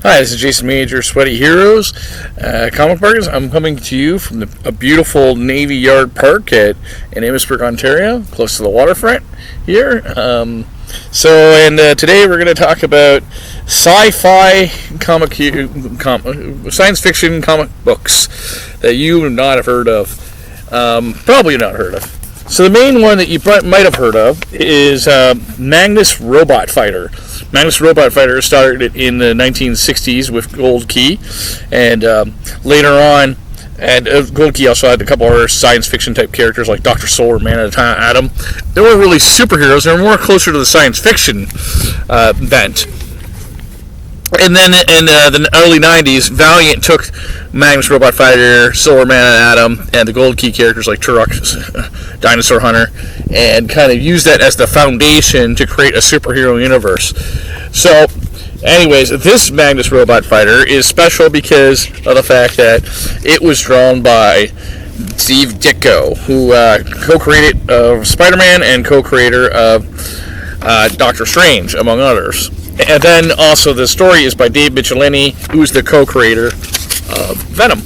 Hi, this is Jason Major, Sweaty Heroes, Comic Parkers. I'm coming to you from a beautiful Navy Yard Park in Amherstburg, Ontario, close to the waterfront here. Today we're going to talk about sci-fi science fiction comic books that you would not have heard of. Probably not heard of. So the main one that you might have heard of is Magnus Robot Fighter. Magnus Robot Fighter started in the 1960s with Gold Key, and later on, Gold Key also had a couple other science fiction type characters like Dr. Soul or Man at Atom. They weren't really superheroes; they were more closer to the science fiction bent. And then in the early 90s, Valiant took Magnus Robot Fighter, Solar Man and Atom, and the Gold Key characters like Turok, Dinosaur Hunter, and kind of used that as the foundation to create a superhero universe. So, anyways, this Magnus Robot Fighter is special because of the fact that it was drawn by Steve Ditko, who co-created Spider-Man and co-creator of Doctor Strange, among others. And then also the story is by Dave Michelinie, who's the co-creator of Venom.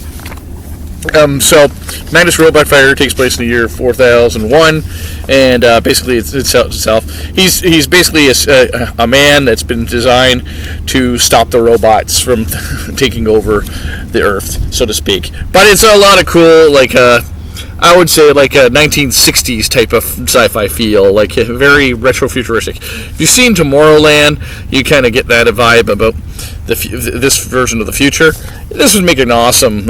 So Magnus Robot Fighter takes place in the year 4001, and basically it's itself. He's basically a man that's been designed to stop the robots from taking over the Earth, so to speak. But it's a lot of cool, I would say like a 1960s type of sci-fi feel, like very retro-futuristic. If you've seen Tomorrowland, you kind of get that vibe about this version of the future. This would make an awesome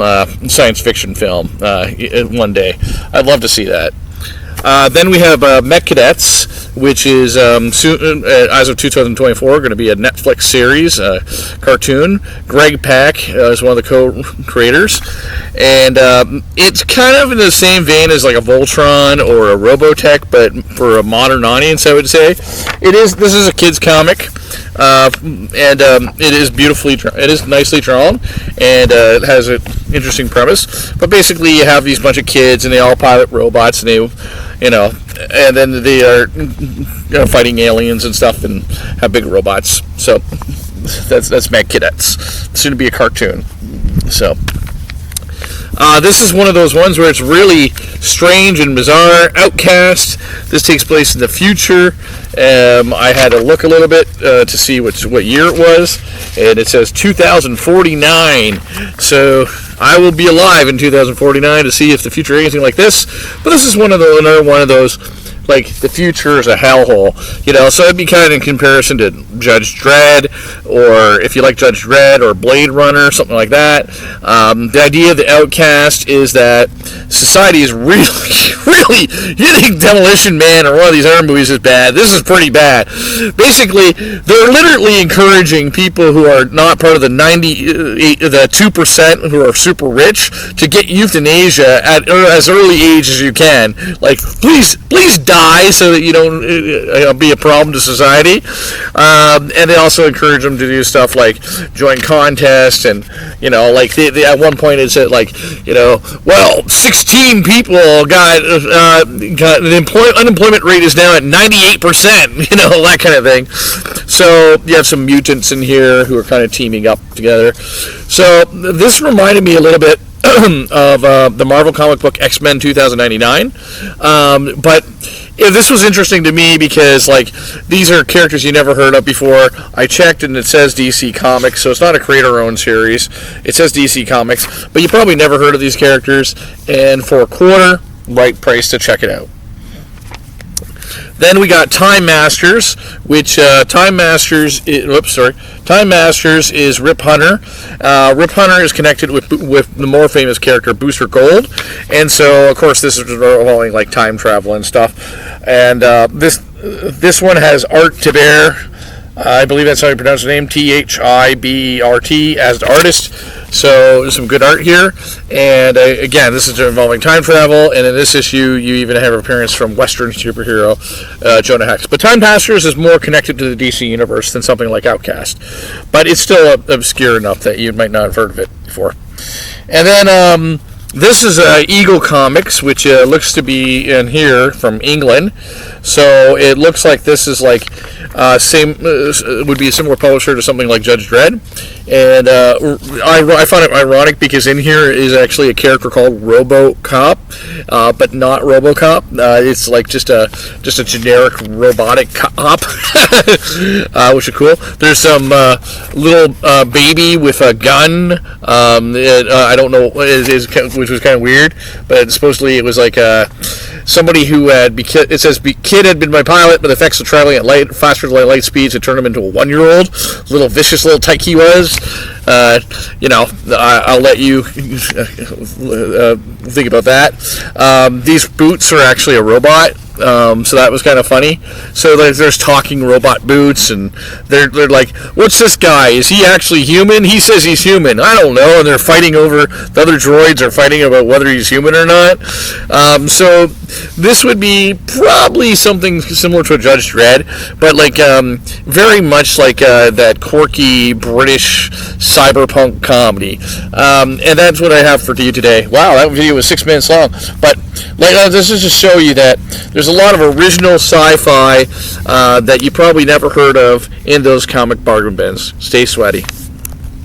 science fiction film one day. I'd love to see that. Then we have Mech Cadets, which is soon, as of 2024, going to be a Netflix series, cartoon. Greg Pak is one of the co-creators, and it's kind of in the same vein as like a Voltron or a Robotech, but for a modern audience, I would say. This is a kids comic, and it is nicely drawn, and it has an interesting premise. But basically, you have these bunch of kids, and they all pilot robots, and and then they are fighting aliens and stuff, and have big robots. So that's Mech Cadets. Soon to be a cartoon. So this is one of those ones where it's really strange and bizarre. Outcast. This takes place in the future. I had to look a little bit to see what year it was, and it says 2049. So I will be alive in 2049 to see if the future is anything like this. But this is another one of those, like, the future is a hellhole, so it'd be kind of in comparison to Judge Dredd, or if you like Judge Dredd, or Blade Runner, something like that. The idea of the Outcast is that society is really, you think Demolition Man or one of these other movies is bad. This is pretty bad. Basically, they're literally encouraging people who are not part of the 2% who are super rich to get euthanasia at as early age as you can. Like, please die so that you don't be a problem to society. And they also encourage them to do stuff like join contests, and like they at one point it said 16 people got the unemployment rate is now at 98%, that kind of thing. So you have some mutants in here who are kind of teaming up together. So this reminded me a little bit of the Marvel comic book X-Men 2099, but this was interesting to me because these are characters you never heard of before. I checked and it says DC Comics, so it's not a creator-owned series. It says DC Comics, but you probably never heard of these characters, and for a quarter, right price to check it out. Then we got Time Masters, which Time Masters is Rip Hunter. Rip Hunter is connected with the more famous character Booster Gold, and so of course this is involving like time travel and stuff. And this one has Art Thibert. I believe that's how you pronounce the name, Thibert, as the artist. So there's some good art here. And again, this is involving time travel. And in this issue, you even have an appearance from Western superhero Jonah Hex. But Time Masters is more connected to the DC universe than something like Outcast. But it's still obscure enough that you might not have heard of it before. And then this is Eagle Comics, which looks to be in here from England. So it looks like this is like Same would be a similar publisher to something like Judge Dredd. And I find it ironic because in here is actually a character called Robo Cop, but not RoboCop. It's like just a generic robotic cop, which is cool. There's some little baby with a gun. I don't know, which was kind of weird, but supposedly it was like somebody who it says kid had been my pilot, but the effects of traveling at faster than light speeds had turned him into a 1-year-old. Little vicious little tyke he was. I'll let you think about that. These boots are actually a robot. So that was kind of funny. So there's talking robot boots, and they're like, "What's this guy? Is he actually human? He says he's human. I don't know." And they're fighting over, the other droids are fighting about whether he's human or not. So this would be probably something similar to a Judge Dredd, but like very much like that quirky British cyberpunk comedy. And that's what I have for you today. Wow, that video was 6 minutes long, but this is to show you that there's a lot of original sci-fi that you probably never heard of in those comic bargain bins. Stay sweaty.